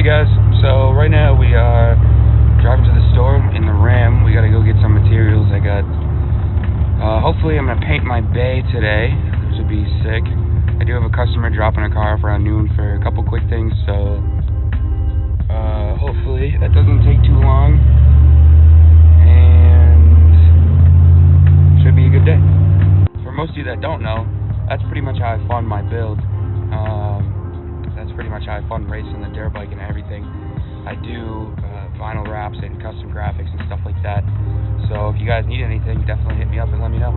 guys, so right now we are driving to the store in the Ram. We gotta go get some materials. I got, hopefully I'm gonna paint my bay today, which would be sick. I do have a customer dropping a car off around noon for a couple quick things, so hopefully that doesn't take too long, and should be a good day. For most of you that don't know, that's pretty much how I fund my build. That's pretty much how I fund racing the dirt bike and everything. I do vinyl wraps and custom graphics and stuff like that. So if you guys need anything, definitely hit me up and let me know.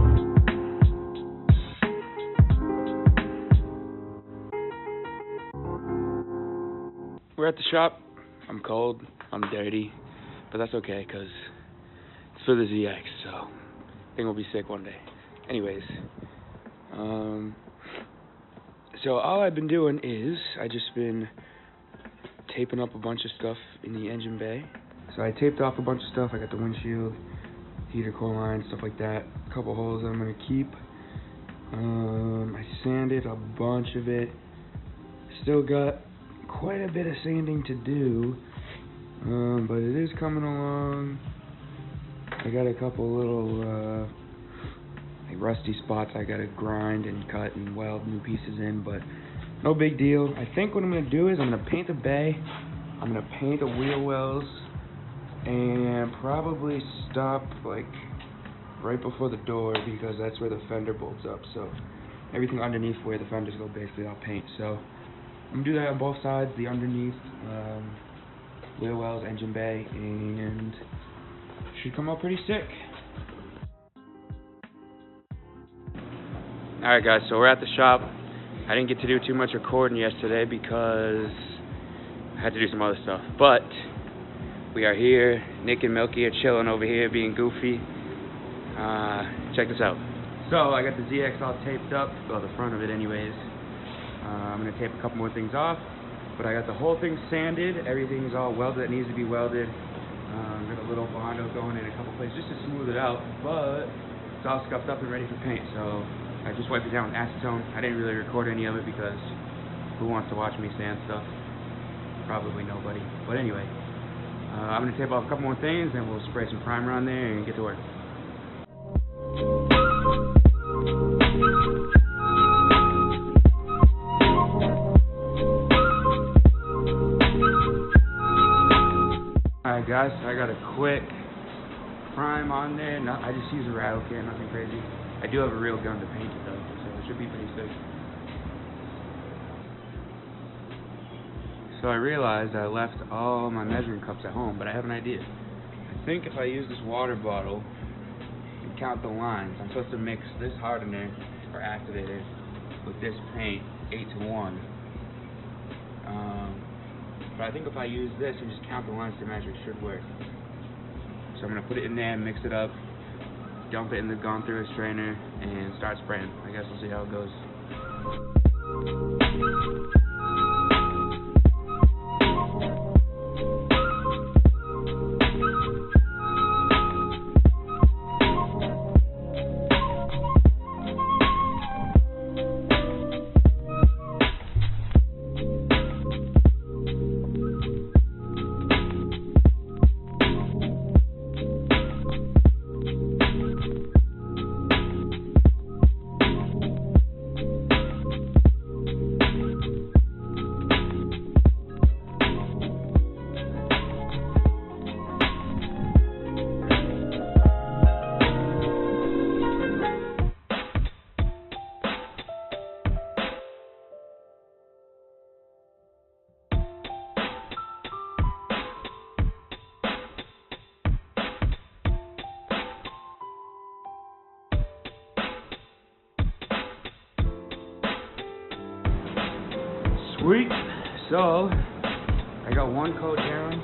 We're at the shop. I'm cold, I'm dirty, but that's okay because it's for the ZX, so I think we'll be sick one day. Anyways, so all I've been doing is I just been taping up a bunch of stuff in the engine bay. So I taped off a bunch of stuff. I got the windshield, heater core line, stuff like that. A couple holes that I'm gonna keep. I sanded a bunch of it. Still got quite a bit of sanding to do, but it is coming along. I got a couple little rusty spots I gotta grind and cut and weld new pieces in, but no big deal. I think what I'm gonna do is I'm gonna paint the bay, I'm gonna paint the wheel wells, and probably stop like right before the door because that's where the fender bolts up. So everything underneath where the fenders go, basically I'll paint. So I'm gonna do that on both sides, the underneath wheel wells, engine bay, and should come out pretty sick. Alright guys, so we're at the shop. I didn't get to do too much recording yesterday because I had to do some other stuff. But we are here. Nick and Milky are chilling over here being goofy. Check this out. So I got the ZX all taped up, well the front of it anyways. I'm going to tape a couple more things off. But I got the whole thing sanded. Everything's all welded that needs to be welded. Got a little Bondo going in a couple places just to smooth it out. But it's all scuffed up and ready for paint. So I just wiped it down with acetone. I didn't really record any of it because who wants to watch me sand stuff? Probably nobody. But anyway, I'm going to tape off a couple more things, then we'll spray some primer on there and get to work. Alright guys, so I got a quick prime on there. I just use a rattle can, nothing crazy. I do have a real gun to paint it though, so it should be pretty sick. So I realized I left all my measuring cups at home, but I have an idea. I think if I use this water bottle and count the lines, I'm supposed to mix this hardener or activator with this paint 8 to 1. But I think if I use this and just count the lines to measure, it should work. So I'm going to put it in there, mix it up, dump it in the gone through a strainer, and start spraying. I guess we'll see how it goes. Sweet. So I got one coat down.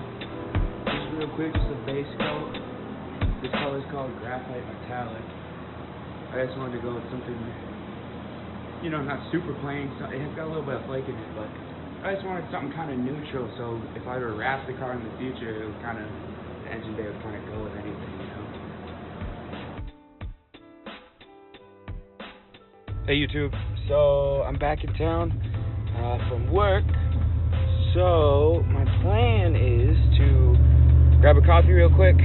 Just real quick, just a base coat. This color is called Graphite Metallic. I just wanted to go with something, you know, not super plain. So it has got a little bit of flake in it, but I just wanted something kind of neutral. So if I were to wrap the car in the future, it would kind of, the engine bay would kind of go with anything, you know. Hey YouTube, so I'm back in town from work. So, my plan is to grab a coffee real quick.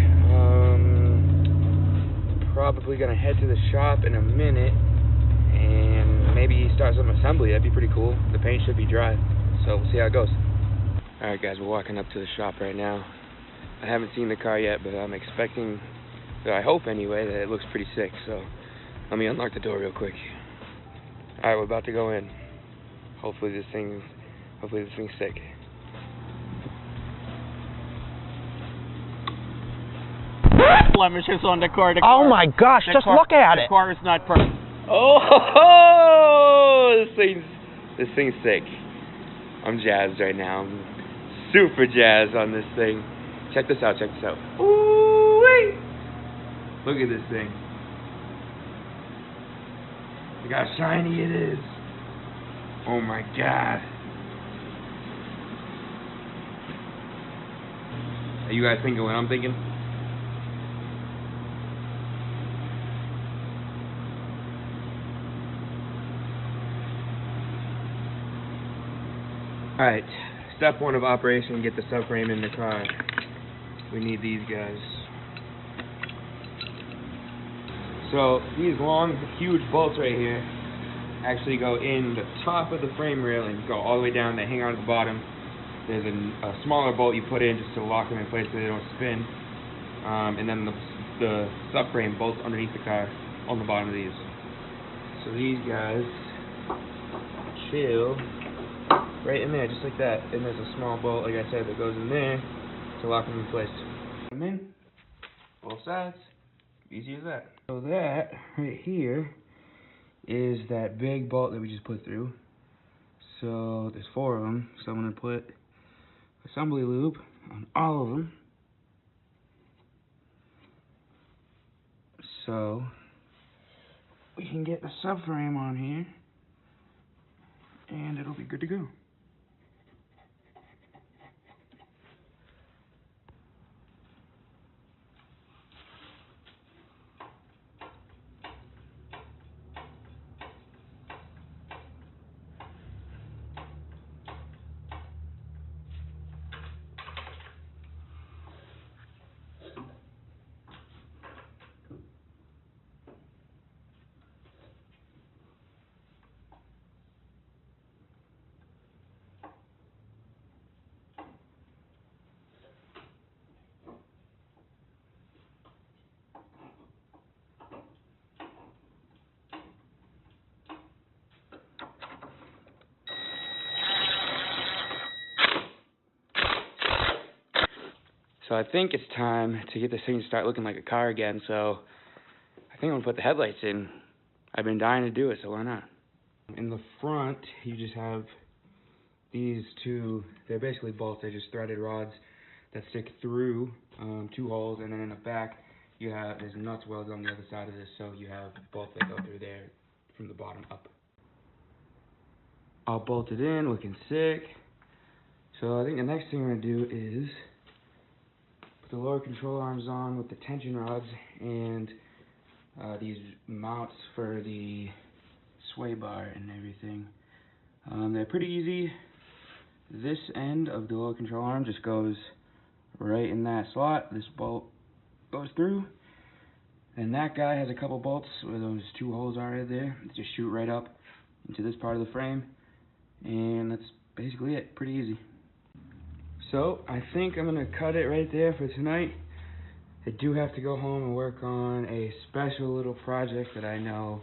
Probably gonna head to the shop in a minute and maybe start some assembly. That'd be pretty cool. The paint should be dry, so we'll see how it goes. Alright guys, we're walking up to the shop right now. I haven't seen the car yet, but I'm expecting, I hope anyway, that it looks pretty sick, so let me unlock the door real quick. Alright, we're about to go in. Hopefully this thing's sick. Blemishes on the car. Oh my gosh, just look at it. The car is not perfect. Oh, this thing's sick. I'm jazzed right now. I'm super jazzed on this thing. Check this out, Ooh-wee! Look at this thing. Look how shiny it is. Oh my god. Are you guys thinking what I'm thinking? Alright, step one of operation, get the subframe in the car. We need these guys. So, these long, huge bolts right here actually go in the top of the frame rail and go all the way down. They hang out at the bottom. There's a smaller bolt you put in just to lock them in place so they don't spin. And then the subframe bolts underneath the car on the bottom of these. So these guys chill right in there, just like that. And there's a small bolt, like I said, that goes in there to lock them in place. Come in, both sides, easy as that. So that right here is that big bolt that we just put through. So there's 4 of them. So I'm gonna put assembly lube on all of them. So we can get the subframe on here, and it'll be good to go. So I think it's time to get this thing to start looking like a car again, so I think I'm gonna put the headlights in. I've been dying to do it, so why not? In the front, you just have these 2, they're basically bolts, they're just threaded rods that stick through 2 holes, and then in the back, there's nuts welds on the other side of this, so you have bolts that go through there from the bottom up. All bolted in, looking sick. So I think the next thing we're gonna do is put the lower control arms on with the tension rods and these mounts for the sway bar and everything. They're pretty easy. This end of the lower control arm just goes right in that slot. This bolt goes through, and that guy has a couple bolts where those 2 holes are right there. They just shoot right up into this part of the frame, and that's basically it. Pretty easy. So I think I'm gonna cut it right there for tonight. I do have to go home and work on a special little project that I know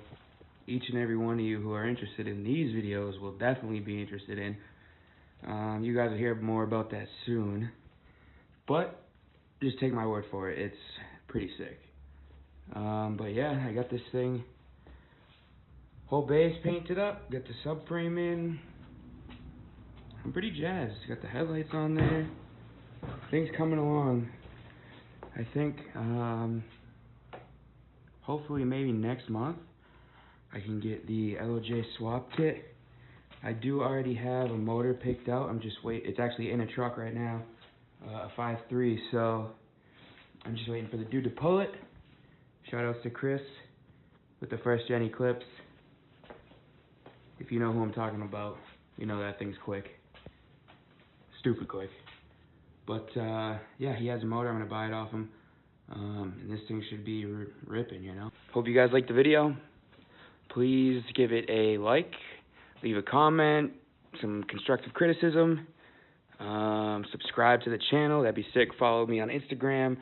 each and every one of you who are interested in these videos will definitely be interested in. You guys will hear more about that soon, but just take my word for it, it's pretty sick. But yeah, I got this thing, whole base painted up, got the subframe in. I'm pretty jazzed. Got the headlights on there. Things coming along. I think hopefully maybe next month I can get the LOJ swap kit. I do already have a motor picked out. I'm just it's actually in a truck right now, a 5.3, so I'm just waiting for the dude to pull it. Shout outs to Chris with the first gen Eclipse. If you know who I'm talking about, you know that thing's quick. stupid quick. But, yeah, he has a motor. I'm going to buy it off him. And this thing should be ripping, you know. Hope you guys liked the video. Please give it a like, leave a comment, some constructive criticism. Subscribe to the channel. That'd be sick. Follow me on Instagram.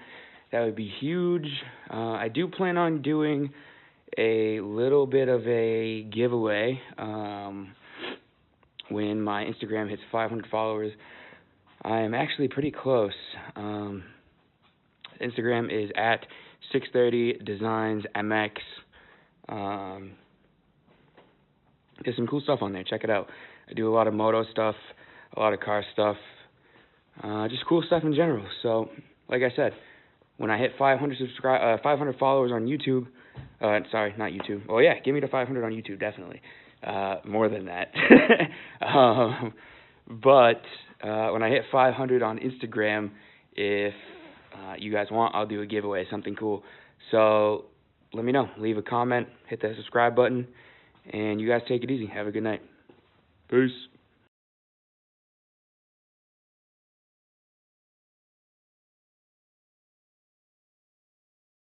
That would be huge. I do plan on doing a little bit of a giveaway when my Instagram hits 500 followers. I am actually pretty close. Instagram is at 630designsmx. There's some cool stuff on there. Check it out. I do a lot of moto stuff, a lot of car stuff, just cool stuff in general. So, like I said, when I hit 500 followers on YouTube, sorry, not YouTube. Oh yeah, give me the 500 on YouTube, definitely. More than that. But when I hit 500 on Instagram, if you guys want, I'll do a giveaway, something cool. So let me know. Leave a comment, hit that subscribe button, and you guys take it easy. Have a good night. Peace.